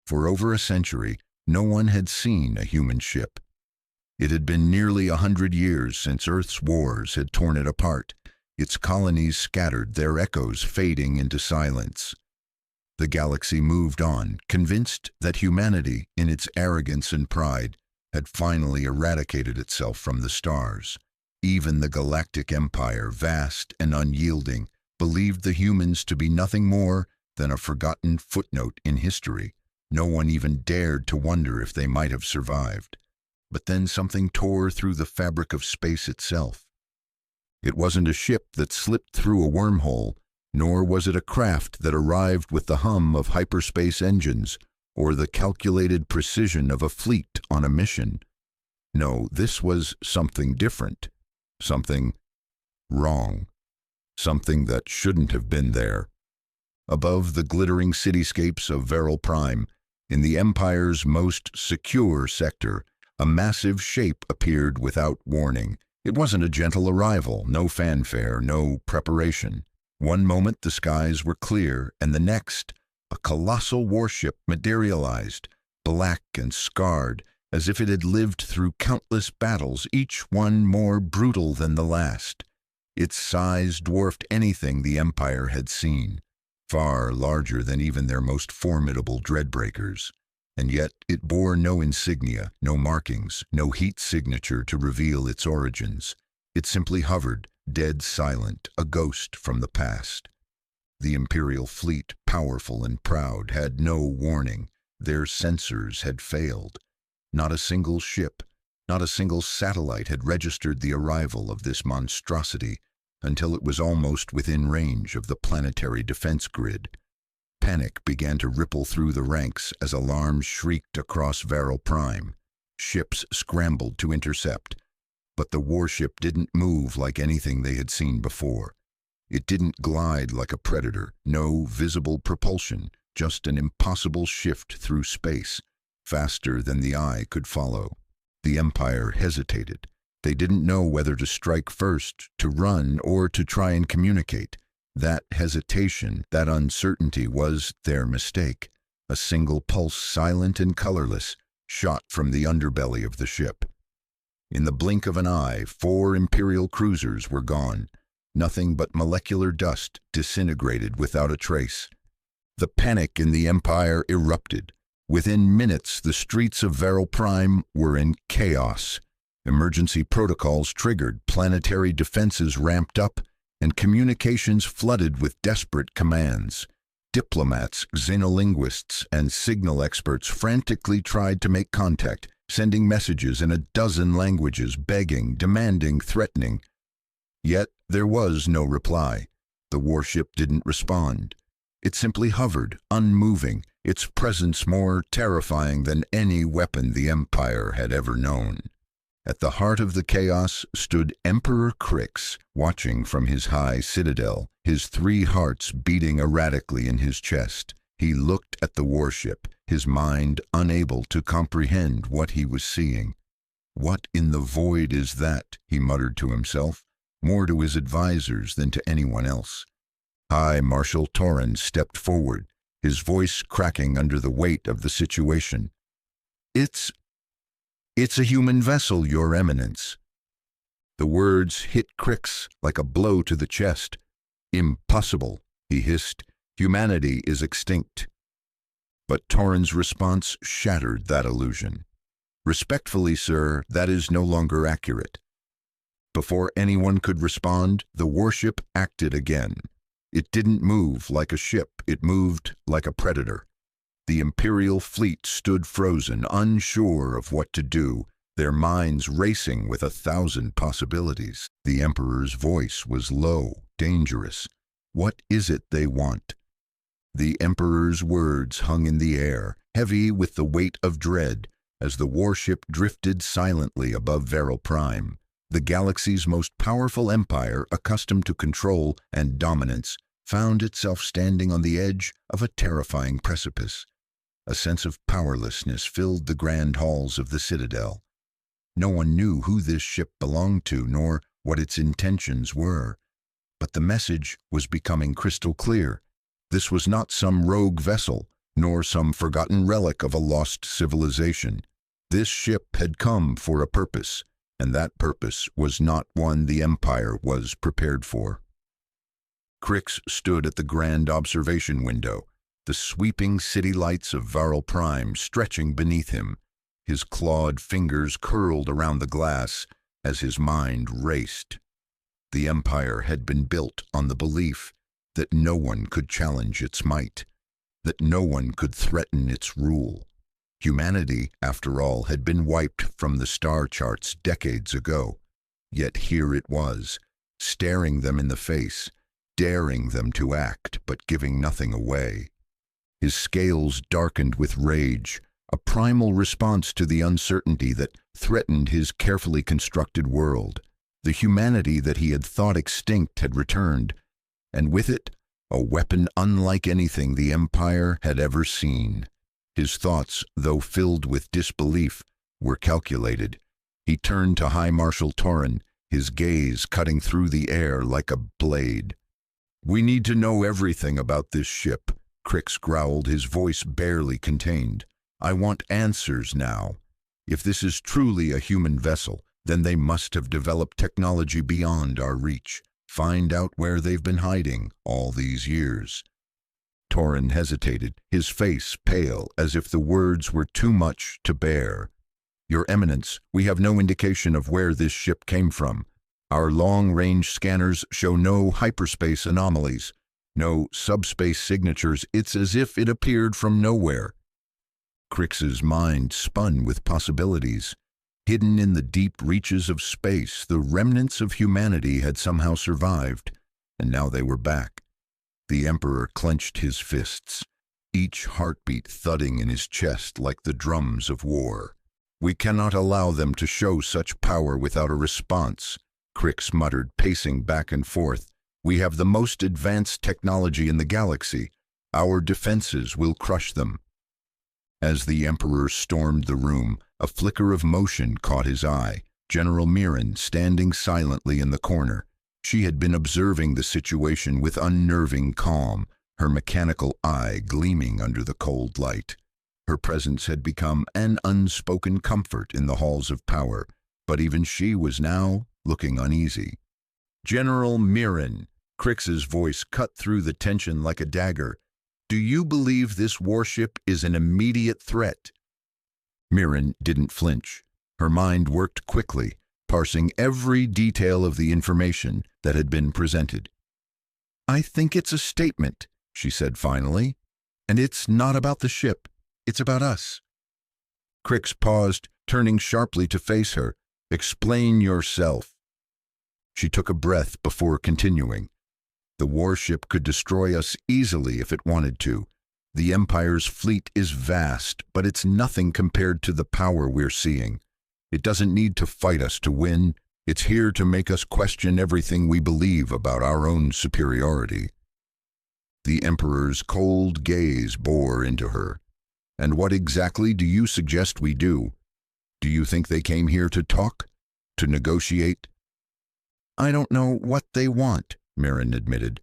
For over a century, no one had seen a human ship. It had been nearly 100 years since Earth's wars had torn it apart, its colonies scattered, their echoes fading into silence. The galaxy moved on, convinced that humanity, in its arrogance and pride, had finally eradicated itself from the stars. Even the Galactic Empire, vast and unyielding, believed the humans to be nothing more than a forgotten footnote in history. No one even dared to wonder if they might have survived. But then something tore through the fabric of space itself. It wasn't a ship that slipped through a wormhole, nor was it a craft that arrived with the hum of hyperspace engines or the calculated precision of a fleet on a mission. No, this was something different, something wrong, something that shouldn't have been there. Above the glittering cityscapes of Veral Prime, in the Empire's most secure sector, a massive shape appeared without warning. It wasn't a gentle arrival, no fanfare, no preparation. One moment the skies were clear, and the next, a colossal warship materialized, black and scarred, as if it had lived through countless battles, each one more brutal than the last. Its size dwarfed anything the Empire had seen, far larger than even their most formidable dreadbreakers. And yet it bore no insignia, no markings, no heat signature to reveal its origins. It simply hovered, dead silent, a ghost from the past. The Imperial fleet, powerful and proud, had no warning. Their sensors had failed. Not a single ship, not a single satellite had registered the arrival of this monstrosity until it was almost within range of the planetary defense grid. Panic began to ripple through the ranks as alarms shrieked across Veral Prime. Ships scrambled to intercept, but the warship didn't move like anything they had seen before. It didn't glide like a predator, no visible propulsion, just an impossible shift through space, faster than the eye could follow. The Empire hesitated. They didn't know whether to strike first, to run, or to try and communicate. That hesitation, that uncertainty was their mistake. A single pulse, silent and colorless, shot from the underbelly of the ship. In the blink of an eye, 4 Imperial cruisers were gone. Nothing but molecular dust disintegrated without a trace. The panic in the Empire erupted. Within minutes, the streets of Veral Prime were in chaos. Emergency protocols triggered, planetary defenses ramped up, and communications flooded with desperate commands. Diplomats, xenolinguists, and signal experts frantically tried to make contact, sending messages in a dozen languages, begging, demanding, threatening. Yet there was no reply. The warship didn't respond. It simply hovered, unmoving, its presence more terrifying than any weapon the Empire had ever known. At the heart of the chaos stood Emperor Crix, watching from his high citadel, his 3 hearts beating erratically in his chest. He looked at the warship, his mind unable to comprehend what he was seeing. "What in the void is that?" he muttered to himself, more to his advisors than to anyone else. High Marshal Torrens stepped forward, his voice cracking under the weight of the situation. It's a human vessel, Your Eminence." The words hit Crix like a blow to the chest. "Impossible," he hissed. "Humanity is extinct." But Torrens' response shattered that illusion. "Respectfully, sir, that is no longer accurate." Before anyone could respond, the warship acted again. It didn't move like a ship, it moved like a predator. The Imperial fleet stood frozen, unsure of what to do, their minds racing with 1,000 possibilities. The Emperor's voice was low, dangerous. "What is it they want?" The Emperor's words hung in the air, heavy with the weight of dread, as the warship drifted silently above Veral Prime. The galaxy's most powerful empire, accustomed to control and dominance, found itself standing on the edge of a terrifying precipice. A sense of powerlessness filled the grand halls of the Citadel. No one knew who this ship belonged to, nor what its intentions were. But the message was becoming crystal clear. This was not some rogue vessel. nor some forgotten relic of a lost civilization. This ship had come for a purpose, and that purpose was not one the Empire was prepared for. Crix stood at the grand observation window, the sweeping city lights of Varl Prime stretching beneath him. His clawed fingers curled around the glass as his mind raced. The Empire had been built on the belief that no one could challenge its might, that no one could threaten its rule. Humanity, after all, had been wiped from the star charts decades ago. Yet here it was, staring them in the face, daring them to act, but giving nothing away. His scales darkened with rage, a primal response to the uncertainty that threatened his carefully constructed world. The humanity that he had thought extinct had returned, and with it, a weapon unlike anything the Empire had ever seen. His thoughts, though filled with disbelief, were calculated. He turned to High Marshal Torin, his gaze cutting through the air like a blade. "We need to know everything about this ship," Crix growled, his voice barely contained. "I want answers now. If this is truly a human vessel, then they must have developed technology beyond our reach. Find out where they've been hiding all these years." Torin hesitated, his face pale, as if the words were too much to bear. "Your Eminence, we have no indication of where this ship came from. Our long-range scanners show no hyperspace anomalies, no subspace signatures. It's as if it appeared from nowhere." Crix's mind spun with possibilities. Hidden in the deep reaches of space, the remnants of humanity had somehow survived, and now they were back. The Emperor clenched his fists, each heartbeat thudding in his chest like the drums of war. "We cannot allow them to show such power without a response," Crix muttered, pacing back and forth. "We have the most advanced technology in the galaxy. Our defenses will crush them." As the Emperor stormed the room, a flicker of motion caught his eye. General Mirren, standing silently in the corner. She had been observing the situation with unnerving calm, her mechanical eye gleaming under the cold light. Her presence had become an unspoken comfort in the halls of power, but even she was now looking uneasy. "General Mirren," Crix's voice cut through the tension like a dagger, "do you believe this warship is an immediate threat?" Mirren didn't flinch. Her mind worked quickly, parsing every detail of the information that had been presented. "I think it's a statement," she said finally, "and it's not about the ship. It's about us." Crix paused, turning sharply to face her. "Explain yourself." She took a breath before continuing. "The warship could destroy us easily if it wanted to. The Empire's fleet is vast, but it's nothing compared to the power we're seeing. It doesn't need to fight us to win. It's here to make us question everything we believe about our own superiority." The Emperor's cold gaze bore into her. "And what exactly do you suggest we do? Do you think they came here to talk? To negotiate?" "I don't know what they want," Mirren admitted.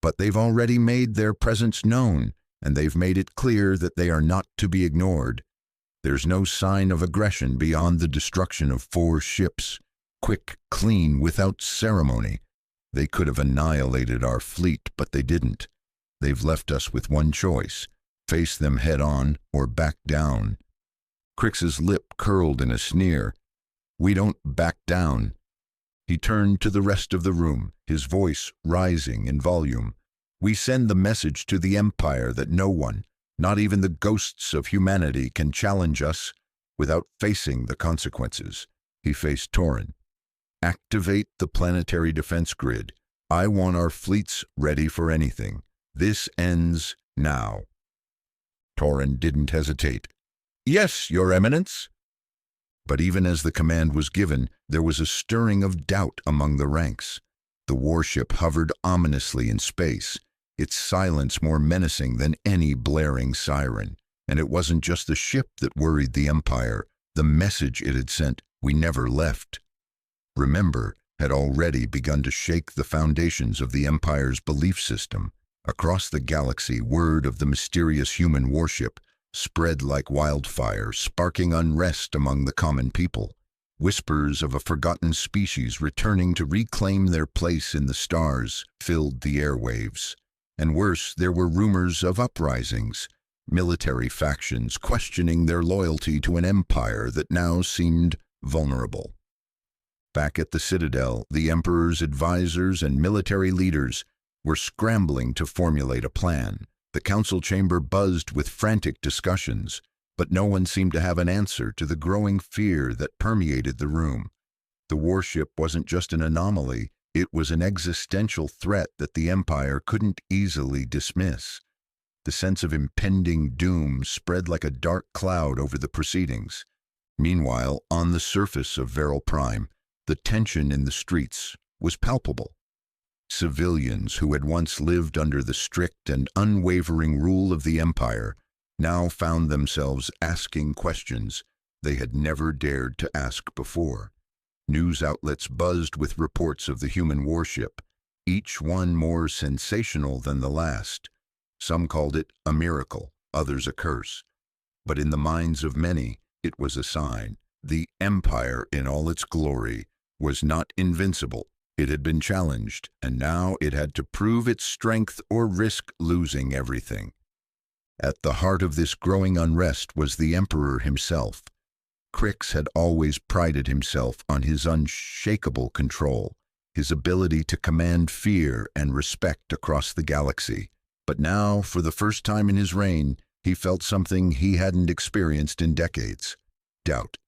"But they've already made their presence known, and they've made it clear that they are not to be ignored. There's no sign of aggression beyond the destruction of 4 ships. Quick, clean, without ceremony. They could have annihilated our fleet, but they didn't. They've left us with one choice: face them head-on or back down." Crix's lip curled in a sneer. "We don't back down." He turned to the rest of the room, his voice rising in volume. "We send the message to the Empire that no one, not even the ghosts of humanity, can challenge us without facing the consequences." He faced Torin. "Activate the planetary defense grid. I want our fleets ready for anything. This ends now." Torin didn't hesitate. "Yes, Your Eminence." But even as the command was given, there was a stirring of doubt among the ranks. The warship hovered ominously in space, its silence more menacing than any blaring siren. And it wasn't just the ship that worried the Empire. The message it had sent, "We never left," remember, had already begun to shake the foundations of the Empire's belief system. Across the galaxy, word of the mysterious human warship spread like wildfire, sparking unrest among the common people. Whispers of a forgotten species returning to reclaim their place in the stars filled the airwaves. And worse, there were rumors of uprisings, military factions questioning their loyalty to an empire that now seemed vulnerable. Back at the Citadel, the Emperor's advisors and military leaders were scrambling to formulate a plan. The council chamber buzzed with frantic discussions, but no one seemed to have an answer to the growing fear that permeated the room. The warship wasn't just an anomaly, it was an existential threat that the Empire couldn't easily dismiss. The sense of impending doom spread like a dark cloud over the proceedings. Meanwhile, on the surface of Veral Prime, the tension in the streets was palpable. Civilians who had once lived under the strict and unwavering rule of the Empire now found themselves asking questions they had never dared to ask before. News outlets buzzed with reports of the human warship, each one more sensational than the last. Some called it a miracle, others a curse. But in the minds of many, it was a sign. The Empire, in all its glory, was not invincible. It had been challenged, and now it had to prove its strength or risk losing everything. At the heart of this growing unrest was the Emperor himself. Crix had always prided himself on his unshakable control, his ability to command fear and respect across the galaxy. But now, for the first time in his reign, he felt something he hadn't experienced in decades: doubt.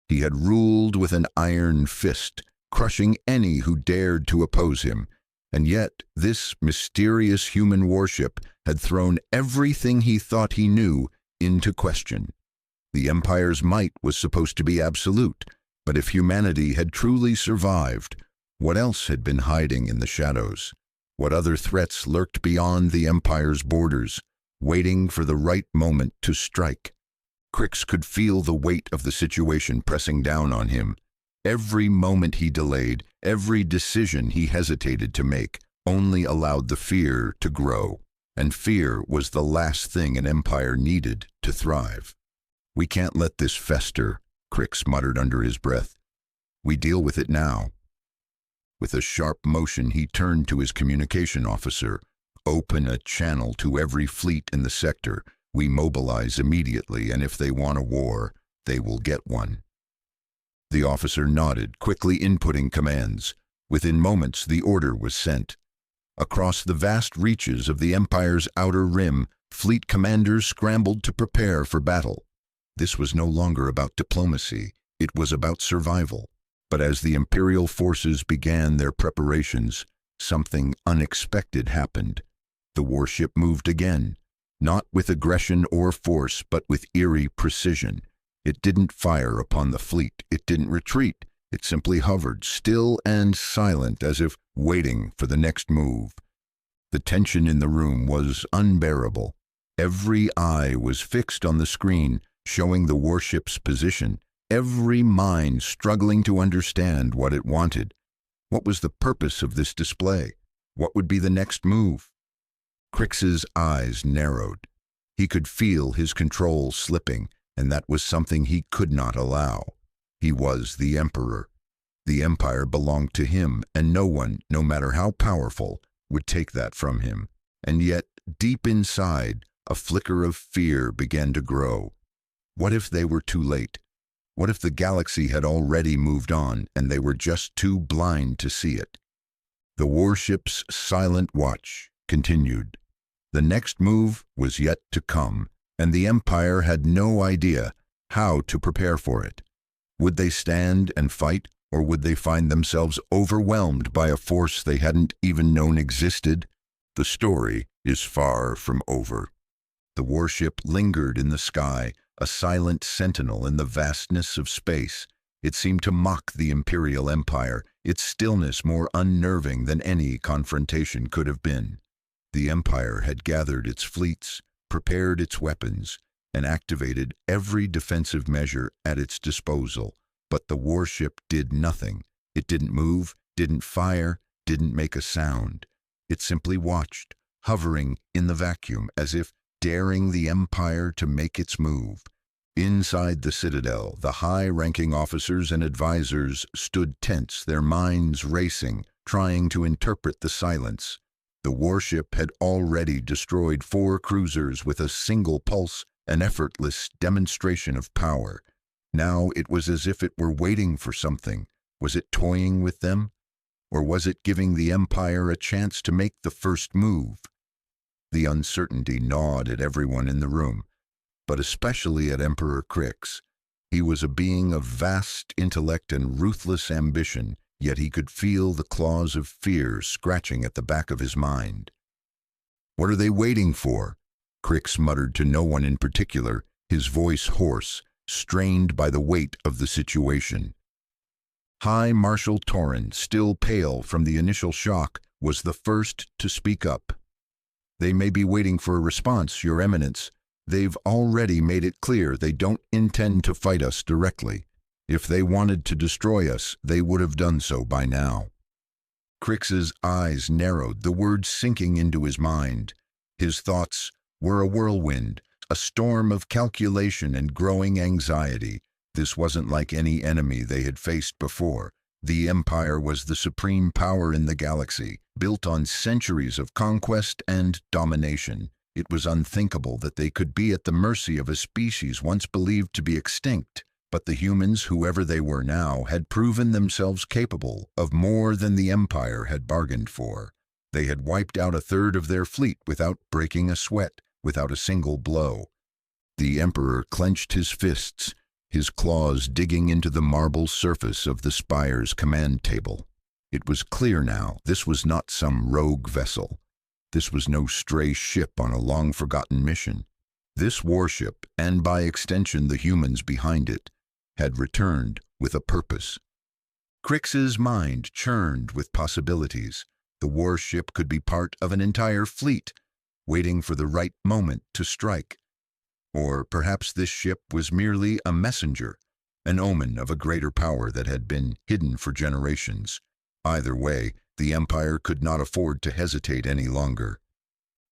He had ruled with an iron fist, crushing any who dared to oppose him, and yet this mysterious human warship had thrown everything he thought he knew into question. The Empire's might was supposed to be absolute, but if humanity had truly survived, what else had been hiding in the shadows? What other threats lurked beyond the Empire's borders, waiting for the right moment to strike? Crix could feel the weight of the situation pressing down on him. Every moment he delayed, every decision he hesitated to make, only allowed the fear to grow. And fear was the last thing an empire needed to thrive. "We can't let this fester," Crix muttered under his breath. "We deal with it now." With a sharp motion, he turned to his communication officer. "Open a channel to every fleet in the sector. We mobilize immediately, and if they want a war, they will get one." The officer nodded, quickly inputting commands. Within moments, the order was sent. Across the vast reaches of the Empire's outer rim, fleet commanders scrambled to prepare for battle. This was no longer about diplomacy, it was about survival. But as the Imperial forces began their preparations, something unexpected happened. The warship moved again, not with aggression or force, but with eerie precision. It didn't fire upon the fleet, it didn't retreat, it simply hovered, still and silent, as if waiting for the next move. The tension in the room was unbearable. Every eye was fixed on the screen, showing the warship's position, every mind struggling to understand what it wanted. What was the purpose of this display? What would be the next move? Crix's eyes narrowed. He could feel his control slipping, and that was something he could not allow. He was the Emperor. The Empire belonged to him, and no one, no matter how powerful, would take that from him. And yet, deep inside, a flicker of fear began to grow. What if they were too late? What if the galaxy had already moved on, and they were just too blind to see it? The warship's silent watch continued. The next move was yet to come, and the Empire had no idea how to prepare for it. Would they stand and fight, or would they find themselves overwhelmed by a force they hadn't even known existed? The story is far from over. The warship lingered in the sky, a silent sentinel in the vastness of space. It seemed to mock the Imperial Empire, its stillness more unnerving than any confrontation could have been. The Empire had gathered its fleets, prepared its weapons, and activated every defensive measure at its disposal, but the warship did nothing. It didn't move, didn't fire, didn't make a sound. It simply watched, hovering in the vacuum as if daring the Empire to make its move. Inside the Citadel, the high-ranking officers and advisors stood tense, their minds racing, trying to interpret the silence. The warship had already destroyed 4 cruisers with a single pulse, an effortless demonstration of power. Now it was as if it were waiting for something. Was it toying with them? Or was it giving the Empire a chance to make the first move? The uncertainty gnawed at everyone in the room, but especially at Emperor Crix. He was a being of vast intellect and ruthless ambition, yet he could feel the claws of fear scratching at the back of his mind. "What are they waiting for?" Crix muttered to no one in particular, his voice hoarse, strained by the weight of the situation. High Marshal Torrin, still pale from the initial shock, was the first to speak up. "They may be waiting for a response, Your Eminence. They've already made it clear they don't intend to fight us directly. If they wanted to destroy us, they would have done so by now." Crix's eyes narrowed, the words sinking into his mind. His thoughts were a whirlwind, a storm of calculation and growing anxiety. This wasn't like any enemy they had faced before. The Empire was the supreme power in the galaxy, built on centuries of conquest and domination. It was unthinkable that they could be at the mercy of a species once believed to be extinct, but the humans, whoever they were now, had proven themselves capable of more than the Empire had bargained for. They had wiped out 1/3 of their fleet without breaking a sweat, without a single blow. The Emperor clenched his fists, his claws digging into the marble surface of the Spire's command table. It was clear now, this was not some rogue vessel. This was no stray ship on a long-forgotten mission. This warship, and by extension the humans behind it, had returned with a purpose. Crix's mind churned with possibilities. The warship could be part of an entire fleet, waiting for the right moment to strike. Or perhaps this ship was merely a messenger, an omen of a greater power that had been hidden for generations. Either way, the Empire could not afford to hesitate any longer.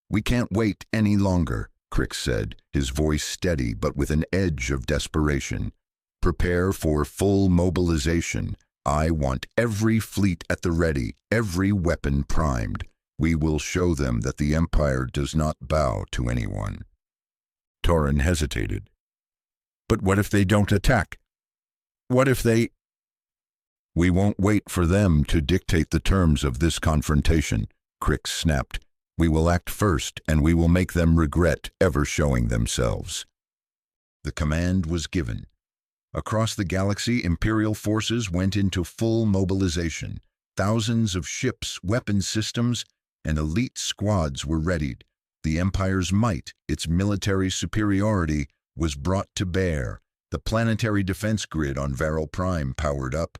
"We can't wait any longer," Crix said, his voice steady but with an edge of desperation. "Prepare for full mobilization. I want every fleet at the ready, every weapon primed. We will show them that the Empire does not bow to anyone." Torrin hesitated. "But what if they don't attack? What if they—" "We won't wait for them to dictate the terms of this confrontation," Crix snapped. "We will act first, and we will make them regret ever showing themselves." The command was given. Across the galaxy, Imperial forces went into full mobilization. Thousands of ships, weapon systems, and elite squads were readied. The Empire's might, its military superiority, was brought to bear. The planetary defense grid on Varel Prime powered up,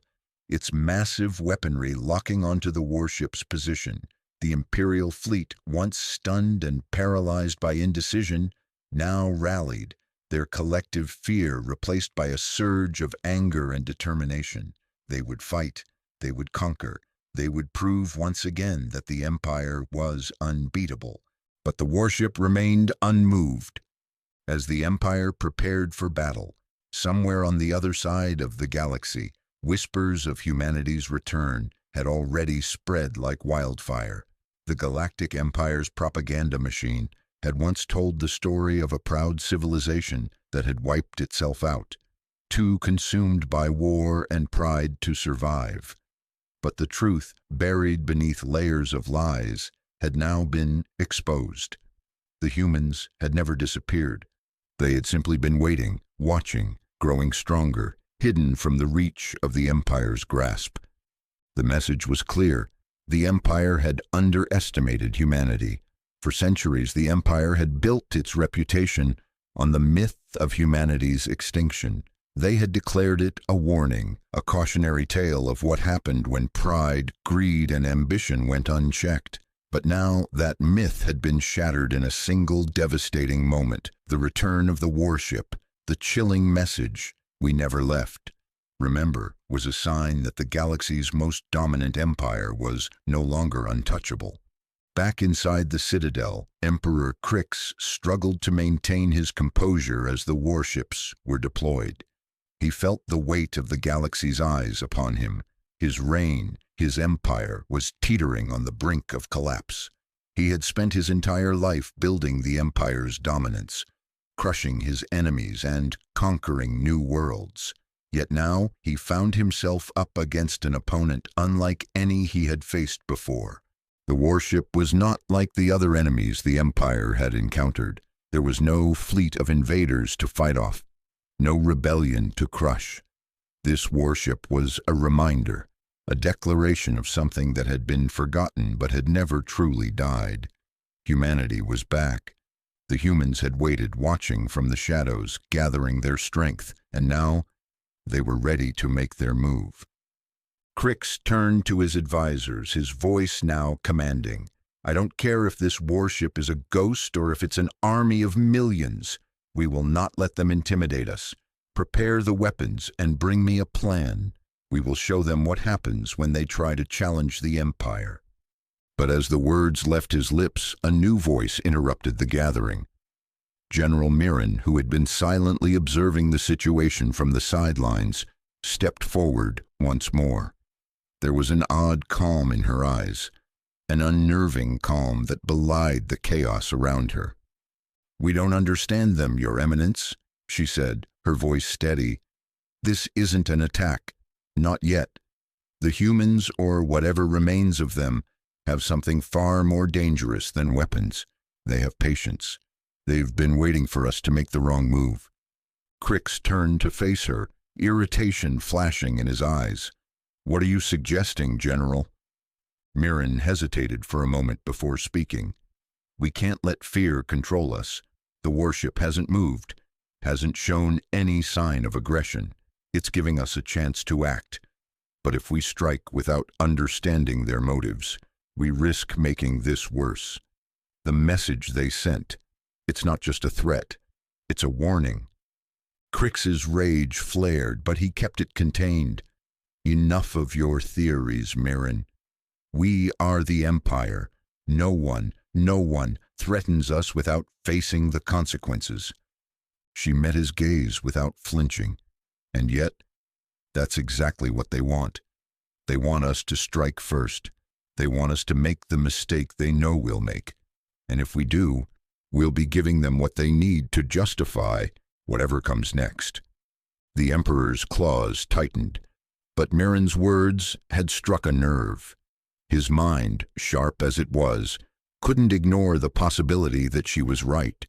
its massive weaponry locking onto the warship's position. The Imperial fleet, once stunned and paralyzed by indecision, now rallied, their collective fear replaced by a surge of anger and determination. They would fight, they would conquer, they would prove once again that the Empire was unbeatable. But the warship remained unmoved. As the Empire prepared for battle, somewhere on the other side of the galaxy, whispers of humanity's return had already spread like wildfire. The Galactic Empire's propaganda machine had once told the story of a proud civilization that had wiped itself out, too consumed by war and pride to survive. But the truth, buried beneath layers of lies, had now been exposed. The humans had never disappeared. They had simply been waiting, watching, growing stronger, hidden from the reach of the Empire's grasp. The message was clear. The Empire had underestimated humanity. For centuries, the Empire had built its reputation on the myth of humanity's extinction. They had declared it a warning, a cautionary tale of what happened when pride, greed, and ambition went unchecked. But now that myth had been shattered in a single devastating moment. The return of the warship, the chilling message, "We never left." Remember, was a sign that the galaxy's most dominant empire was no longer untouchable. Back inside the Citadel, Emperor Crix struggled to maintain his composure as the warships were deployed. He felt the weight of the galaxy's eyes upon him. His reign, his empire, was teetering on the brink of collapse. He had spent his entire life building the empire's dominance, crushing his enemies and conquering new worlds. Yet now he found himself up against an opponent unlike any he had faced before. The warship was not like the other enemies the Empire had encountered. There was no fleet of invaders to fight off, no rebellion to crush. This warship was a reminder, a declaration of something that had been forgotten but had never truly died. Humanity was back. The humans had waited, watching from the shadows, gathering their strength, and now they were ready to make their move. Crix turned to his advisors, his voice now commanding. "I don't care if this warship is a ghost or if it's an army of millions. We will not let them intimidate us. Prepare the weapons and bring me a plan. We will show them what happens when they try to challenge the Empire." But as the words left his lips, a new voice interrupted the gathering. General Mirren, who had been silently observing the situation from the sidelines, stepped forward once more. There was an odd calm in her eyes, an unnerving calm that belied the chaos around her. "We don't understand them, Your Eminence," she said, her voice steady. "This isn't an attack. Not yet. The humans, or whatever remains of them, have something far more dangerous than weapons. They have patience. They've been waiting for us to make the wrong move." Crix turned to face her, irritation flashing in his eyes. "What are you suggesting, General?" Mirren hesitated for a moment before speaking. "We can't let fear control us. The warship hasn't moved, hasn't shown any sign of aggression. It's giving us a chance to act. But if we strike without understanding their motives, we risk making this worse. The message they sent, it's not just a threat, it's a warning." Crix's rage flared, but he kept it contained. "Enough of your theories, Mirren. We are the Empire. No one threatens us without facing the consequences." She met his gaze without flinching. "And yet, that's exactly what they want. They want us to strike first. They want us to make the mistake they know we'll make. And if we do, we'll be giving them what they need to justify whatever comes next." The Emperor's claws tightened, but Mirren's words had struck a nerve. His mind, sharp as it was, couldn't ignore the possibility that she was right.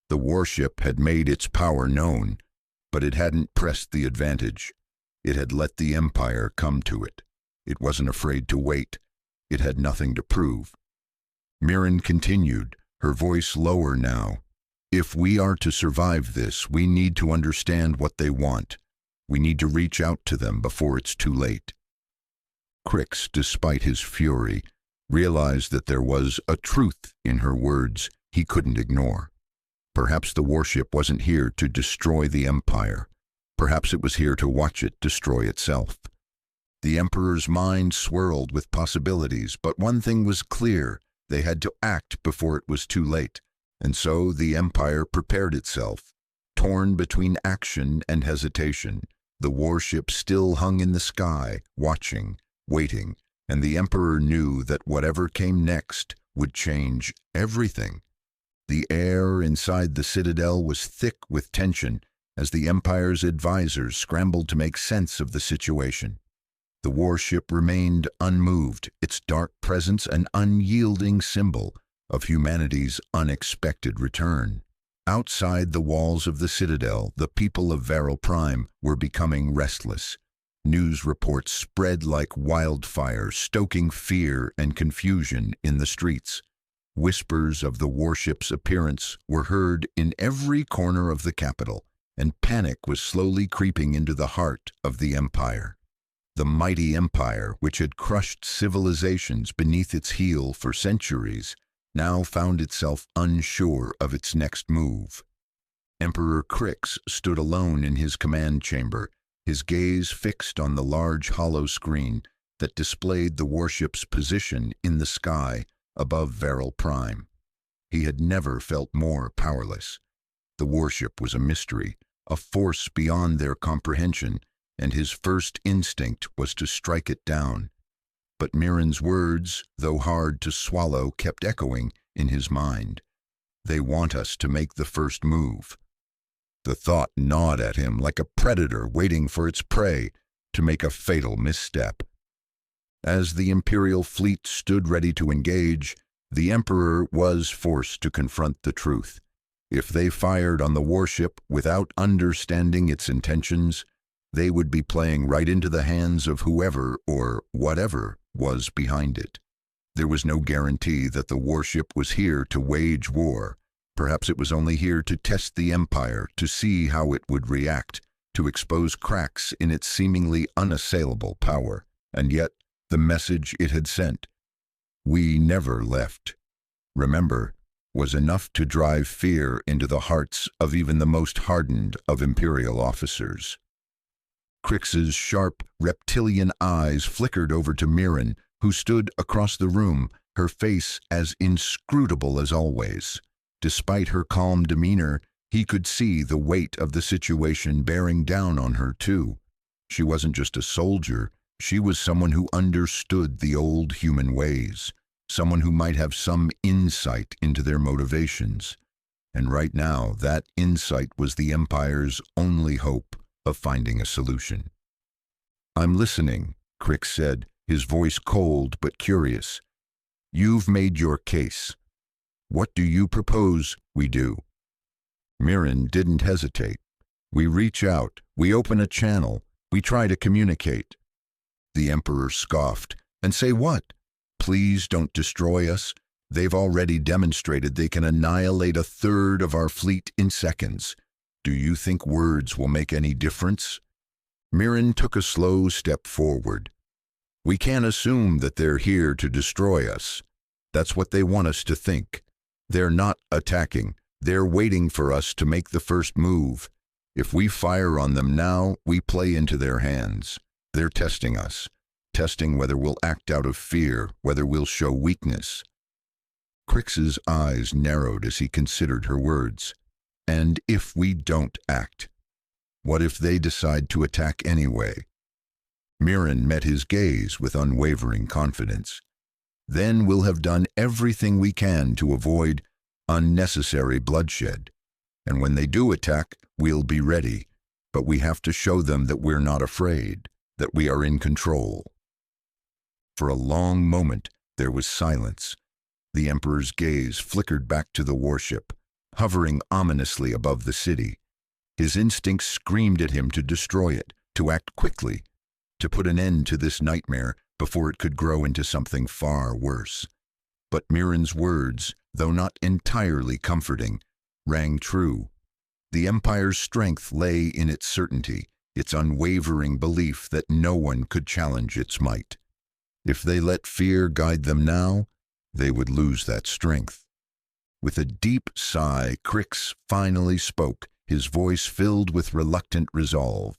The warship had made its power known, but it hadn't pressed the advantage. It had let the Empire come to it. It wasn't afraid to wait. It had nothing to prove. Mirren continued, her voice lower now. "If we are to survive this, we need to understand what they want. We need to reach out to them before it's too late." Crix, despite his fury, realized that there was a truth in her words he couldn't ignore. Perhaps the warship wasn't here to destroy the Empire. Perhaps it was here to watch it destroy itself. The Emperor's mind swirled with possibilities, but one thing was clear: they had to act before it was too late. And so the Empire prepared itself, torn between action and hesitation. The warship still hung in the sky, watching, waiting, and the Emperor knew that whatever came next would change everything. The air inside the Citadel was thick with tension as the Empire's advisors scrambled to make sense of the situation. The warship remained unmoved, its dark presence an unyielding symbol of humanity's unexpected return. Outside the walls of the Citadel, the people of Varel Prime were becoming restless. News reports spread like wildfire, stoking fear and confusion in the streets. Whispers of the warship's appearance were heard in every corner of the capital, and panic was slowly creeping into the heart of the Empire. The mighty Empire, which had crushed civilizations beneath its heel for centuries, now found itself unsure of its next move. Emperor Crix stood alone in his command chamber, his gaze fixed on the large hollow screen that displayed the warship's position in the sky above Veral Prime. He had never felt more powerless. The warship was a mystery, a force beyond their comprehension, and his first instinct was to strike it down. But Mirren's words, though hard to swallow, kept echoing in his mind. They want us to make the first move. The thought gnawed at him like a predator waiting for its prey to make a fatal misstep. As the Imperial fleet stood ready to engage, the Emperor was forced to confront the truth. If they fired on the warship without understanding its intentions, they would be playing right into the hands of whoever or whatever was behind it. There was no guarantee that the warship was here to wage war. Perhaps it was only here to test the Empire, to see how it would react, to expose cracks in its seemingly unassailable power. And yet, the message it had sent, "We never left," remember, was enough to drive fear into the hearts of even the most hardened of Imperial officers. Crix's sharp, reptilian eyes flickered over to Mirren, who stood across the room, her face as inscrutable as always. Despite her calm demeanor, he could see the weight of the situation bearing down on her, too. She wasn't just a soldier, she was someone who understood the old human ways, someone who might have some insight into their motivations. And right now, that insight was the Empire's only hope of finding a solution. "I'm listening," Crix said, his voice cold but curious. "You've made your case. What do you propose we do?" Mirren didn't hesitate. "We reach out, we open a channel, we try to communicate." The Emperor scoffed. "And say what? Please don't destroy us. They've already demonstrated they can annihilate a third of our fleet in seconds. Do you think words will make any difference?" Mirren took a slow step forward. "We can't assume that they're here to destroy us. That's what they want us to think. They're not attacking. They're waiting for us to make the first move. If we fire on them now, we play into their hands. They're testing us, testing whether we'll act out of fear, whether we'll show weakness." Crix's eyes narrowed as he considered her words. "And if we don't act? What if they decide to attack anyway?" Mirren met his gaze with unwavering confidence. "Then we'll have done everything we can to avoid unnecessary bloodshed. And when they do attack, we'll be ready. But we have to show them that we're not afraid, that we are in control." For a long moment, there was silence. The Emperor's gaze flickered back to the warship, hovering ominously above the city. His instincts screamed at him to destroy it, to act quickly, to put an end to this nightmare before it could grow into something far worse. But Mirren's words, though not entirely comforting, rang true. The Empire's strength lay in its certainty, its unwavering belief that no one could challenge its might. If they let fear guide them now, they would lose that strength. With a deep sigh, Crix finally spoke, his voice filled with reluctant resolve.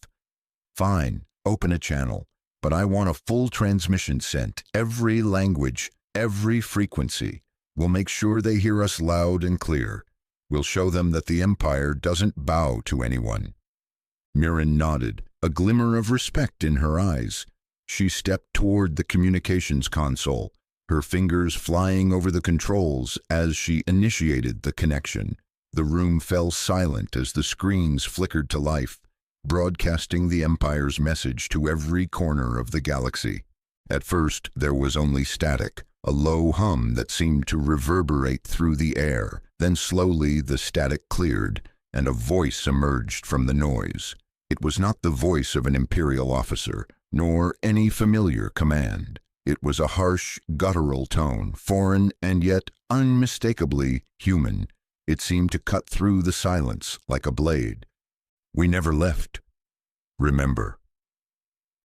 "Fine, open a channel, but I want a full transmission sent, every language, every frequency. We'll make sure they hear us loud and clear. We'll show them that the Empire doesn't bow to anyone." Mirren nodded, a glimmer of respect in her eyes. She stepped toward the communications console, her fingers flying over the controls as she initiated the connection. The room fell silent as the screens flickered to life, broadcasting the Empire's message to every corner of the galaxy. At first, there was only static, a low hum that seemed to reverberate through the air. Then slowly the static cleared, and a voice emerged from the noise. It was not the voice of an Imperial officer, nor any familiar command. It was a harsh, guttural tone, foreign and yet unmistakably human. It seemed to cut through the silence like a blade. "We never left. Remember."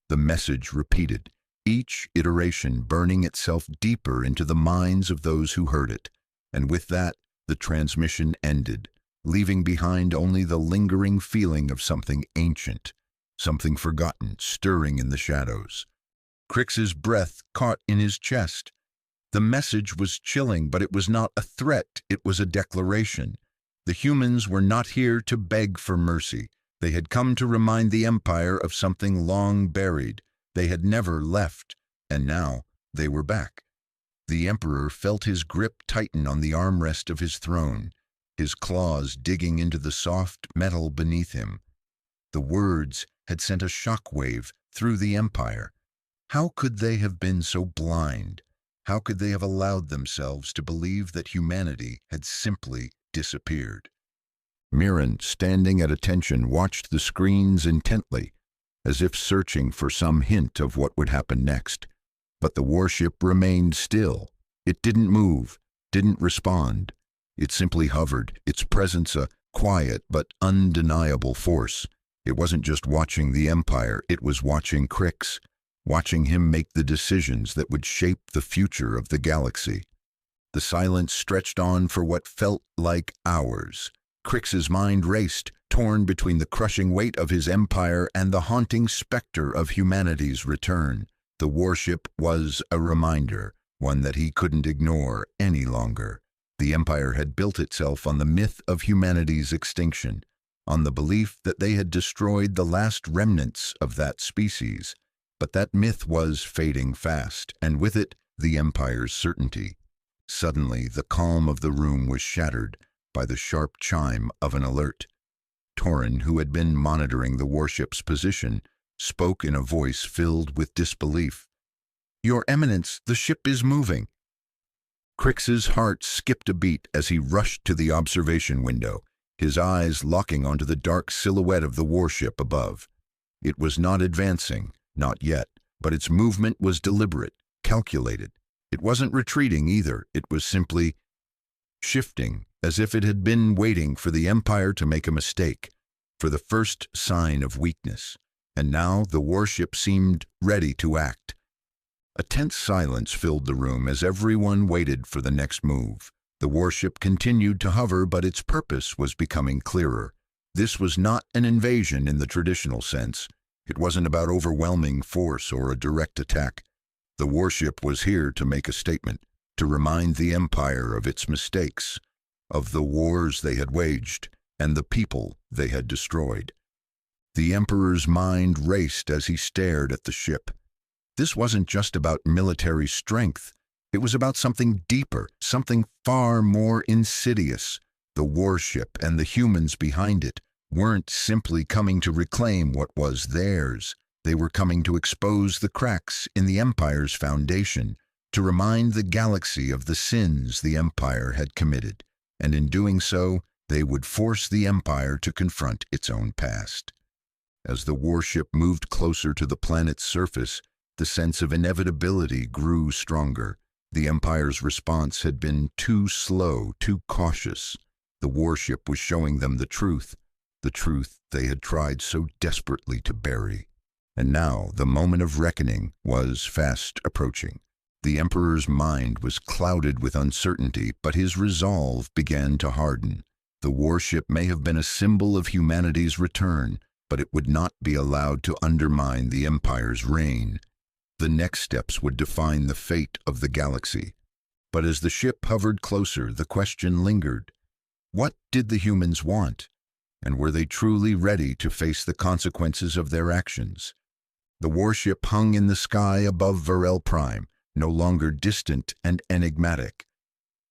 The message repeated, each iteration burning itself deeper into the minds of those who heard it. And with that, the transmission ended, leaving behind only the lingering feeling of something ancient, something forgotten, stirring in the shadows. Crix's breath caught in his chest. The message was chilling, but it was not a threat, it was a declaration. The humans were not here to beg for mercy. They had come to remind the Empire of something long buried. They had never left, and now they were back. The Emperor felt his grip tighten on the armrest of his throne, his claws digging into the soft metal beneath him. The words had sent a shockwave through the Empire. How could they have been so blind? How could they have allowed themselves to believe that humanity had simply disappeared? Mirren, standing at attention, watched the screens intently, as if searching for some hint of what would happen next. But the warship remained still. It didn't move, didn't respond. It simply hovered, its presence a quiet but undeniable force. It wasn't just watching the Empire, it was watching Crix, watching him make the decisions that would shape the future of the galaxy. The silence stretched on for what felt like hours. Crix's mind raced, torn between the crushing weight of his empire and the haunting specter of humanity's return. The warship was a reminder, one that he couldn't ignore any longer. The Empire had built itself on the myth of humanity's extinction, on the belief that they had destroyed the last remnants of that species. But that myth was fading fast, and with it, the Empire's certainty. Suddenly, the calm of the room was shattered by the sharp chime of an alert. Torrin, who had been monitoring the warship's position, spoke in a voice filled with disbelief. "Your Eminence, the ship is moving." Crix's heart skipped a beat as he rushed to the observation window, his eyes locking onto the dark silhouette of the warship above. It was not advancing, not yet, but its movement was deliberate, calculated. It wasn't retreating either, it was simply shifting, as if it had been waiting for the Empire to make a mistake, for the first sign of weakness. And now the warship seemed ready to act. A tense silence filled the room as everyone waited for the next move. The warship continued to hover, but its purpose was becoming clearer. This was not an invasion in the traditional sense. It wasn't about overwhelming force or a direct attack. The warship was here to make a statement, to remind the Empire of its mistakes, of the wars they had waged, and the people they had destroyed. The Emperor's mind raced as he stared at the ship. This wasn't just about military strength. It was about something deeper, something far more insidious. The warship and the humans behind it weren't simply coming to reclaim what was theirs. They were coming to expose the cracks in the Empire's foundation, to remind the galaxy of the sins the Empire had committed. And in doing so, they would force the Empire to confront its own past. As the warship moved closer to the planet's surface, the sense of inevitability grew stronger. The Empire's response had been too slow, too cautious. The warship was showing them the truth they had tried so desperately to bury. And now the moment of reckoning was fast approaching. The Emperor's mind was clouded with uncertainty, but his resolve began to harden. The warship may have been a symbol of humanity's return, but it would not be allowed to undermine the Empire's reign. The next steps would define the fate of the galaxy. But as the ship hovered closer, the question lingered. What did the humans want? And were they truly ready to face the consequences of their actions? The warship hung in the sky above Varel Prime, no longer distant and enigmatic.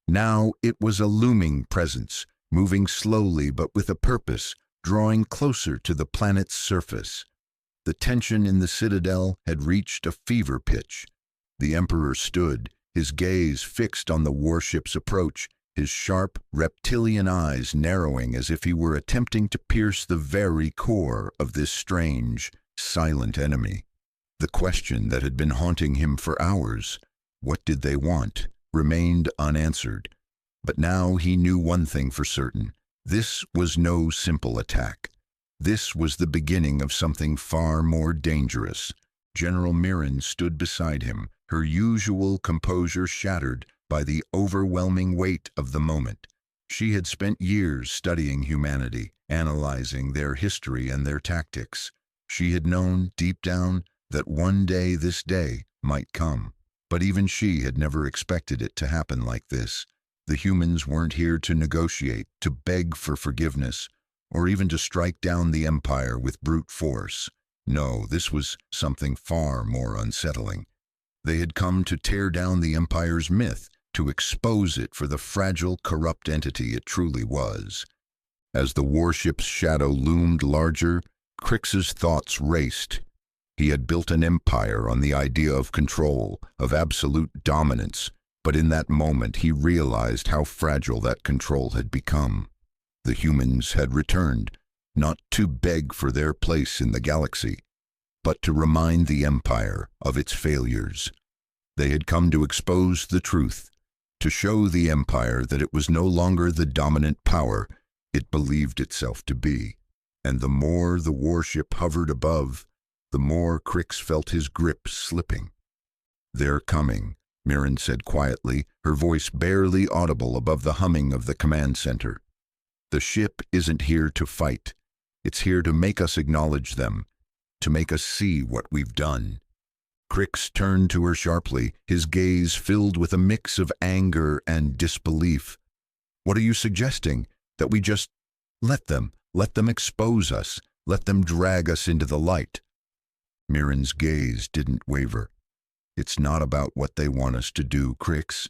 Now it was a looming presence, moving slowly but with a purpose, drawing closer to the planet's surface. The tension in the citadel had reached a fever pitch. The Emperor stood, his gaze fixed on the warship's approach, his sharp, reptilian eyes narrowing as if he were attempting to pierce the very core of this strange, silent enemy. The question that had been haunting him for hours, what did they want, remained unanswered. But now he knew one thing for certain. This was no simple attack. This was the beginning of something far more dangerous. General Mirren stood beside him, her usual composure shattered by the overwhelming weight of the moment. She had spent years studying humanity, analyzing their history and their tactics. She had known, deep down, that one day this day might come. But even she had never expected it to happen like this. The humans weren't here to negotiate, to beg for forgiveness, or even to strike down the Empire with brute force. No, this was something far more unsettling. They had come to tear down the Empire's myth, to expose it for the fragile, corrupt entity it truly was. As the warship's shadow loomed larger, Crix's thoughts raced. He had built an empire on the idea of control, of absolute dominance, but in that moment he realized how fragile that control had become. The humans had returned, not to beg for their place in the galaxy, but to remind the Empire of its failures. They had come to expose the truth, to show the Empire that it was no longer the dominant power it believed itself to be. And the more the warship hovered above, the more Crix felt his grip slipping. "They're coming," Mirren said quietly, her voice barely audible above the humming of the command center. "The ship isn't here to fight. It's here to make us acknowledge them, to make us see what we've done." Crix turned to her sharply, his gaze filled with a mix of anger and disbelief. "What are you suggesting? That we just let them expose us, let them drag us into the light?" Mirren's gaze didn't waver. "It's not about what they want us to do, Crix.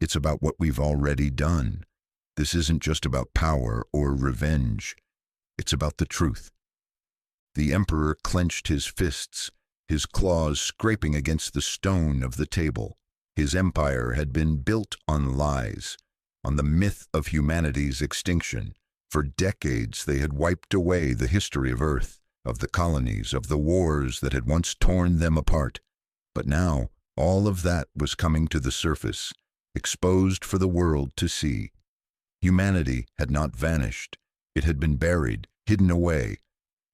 It's about what we've already done. This isn't just about power or revenge. It's about the truth." The Emperor clenched his fists, his claws scraping against the stone of the table. His empire had been built on lies, on the myth of humanity's extinction. For decades they had wiped away the history of Earth, of the colonies, of the wars that had once torn them apart. But now all of that was coming to the surface, exposed for the world to see. Humanity had not vanished. It had been buried, hidden away,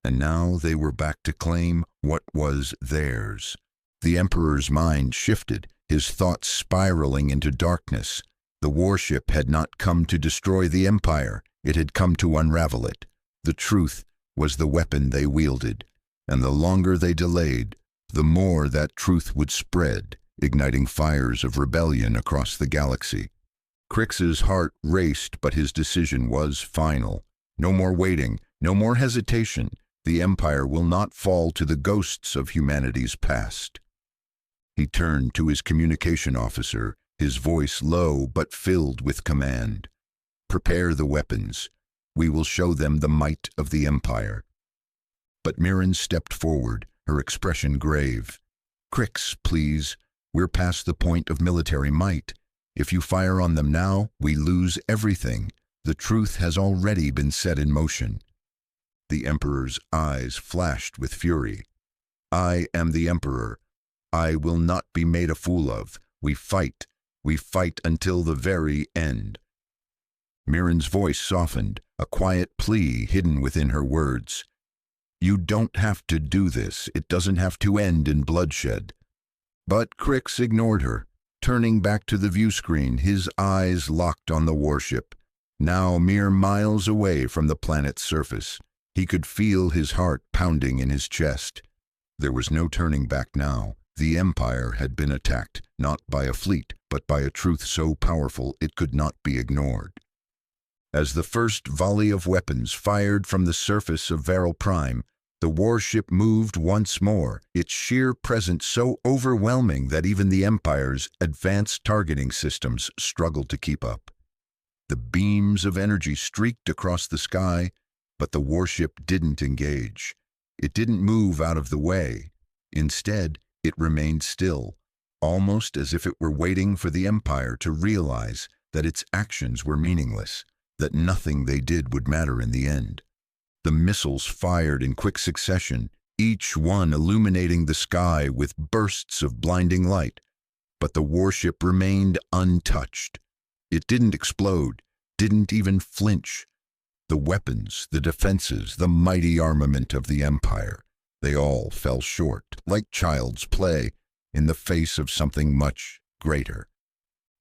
and now they were back to claim what was theirs. The Emperor's mind shifted, his thoughts spiraling into darkness. The warship had not come to destroy the Empire, it had come to unravel it. The truth was the weapon they wielded, and the longer they delayed, the more that truth would spread, igniting fires of rebellion across the galaxy. Crix's heart raced, but his decision was final. No more waiting, no more hesitation. The Empire will not fall to the ghosts of humanity's past. He turned to his communication officer, his voice low but filled with command. "Prepare the weapons. We will show them the might of the Empire." But Mirren stepped forward, her expression grave. "Crix, please. We're past the point of military might. If you fire on them now, we lose everything. The truth has already been set in motion." The Emperor's eyes flashed with fury. "I am the Emperor. I will not be made a fool of. We fight until the very end." Mirren's voice softened, a quiet plea hidden within her words. "You don't have to do this. It doesn't have to end in bloodshed." But Crix ignored her, turning back to the view screen, his eyes locked on the warship. Now mere miles away from the planet's surface, he could feel his heart pounding in his chest. There was no turning back now. The Empire had been attacked, not by a fleet, but by a truth so powerful it could not be ignored. As the first volley of weapons fired from the surface of Varel Prime, the warship moved once more, its sheer presence so overwhelming that even the Empire's advanced targeting systems struggled to keep up. The beams of energy streaked across the sky, but the warship didn't engage. It didn't move out of the way. Instead, it remained still, almost as if it were waiting for the Empire to realize that its actions were meaningless, that nothing they did would matter in the end. The missiles fired in quick succession, each one illuminating the sky with bursts of blinding light, but the warship remained untouched. It didn't explode, didn't even flinch. The weapons, the defenses, the mighty armament of the Empire, they all fell short, like child's play, in the face of something much greater.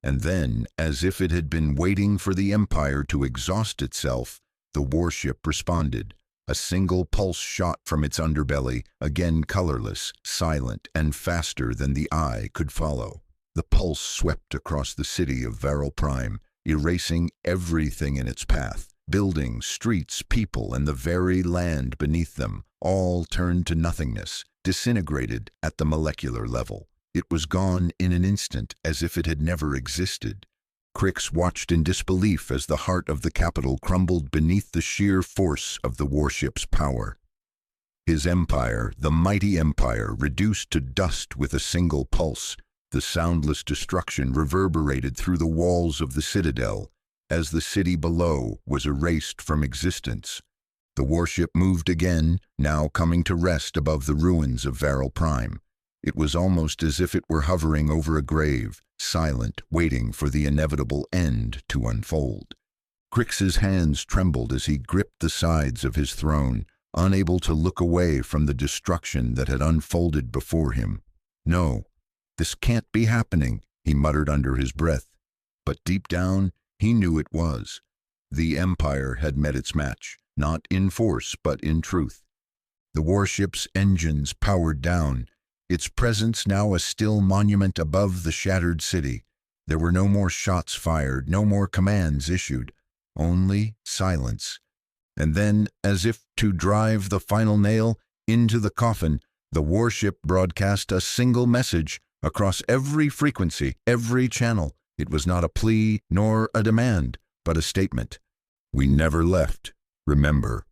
And then, as if it had been waiting for the Empire to exhaust itself, the warship responded. A single pulse shot from its underbelly, again colorless, silent, and faster than the eye could follow. The pulse swept across the city of Varel Prime, erasing everything in its path. Buildings, streets, people, and the very land beneath them all turned to nothingness, disintegrated at the molecular level. It was gone in an instant, as if it had never existed. Crix watched in disbelief as the heart of the capital crumbled beneath the sheer force of the warship's power. His empire, the mighty empire, reduced to dust with a single pulse. The soundless destruction reverberated through the walls of the citadel, as the city below was erased from existence. The warship moved again, now coming to rest above the ruins of Varel Prime. It was almost as if it were hovering over a grave, silent, waiting for the inevitable end to unfold. Crix's hands trembled as he gripped the sides of his throne, unable to look away from the destruction that had unfolded before him. "No, this can't be happening," he muttered under his breath. But deep down, he knew it was. The Empire had met its match, not in force but in truth. The warship's engines powered down, its presence now a still monument above the shattered city. There were no more shots fired, no more commands issued, only silence. And then, as if to drive the final nail into the coffin, the warship broadcast a single message across every frequency, every channel. It was not a plea nor a demand, but a statement. "We never left. Remember,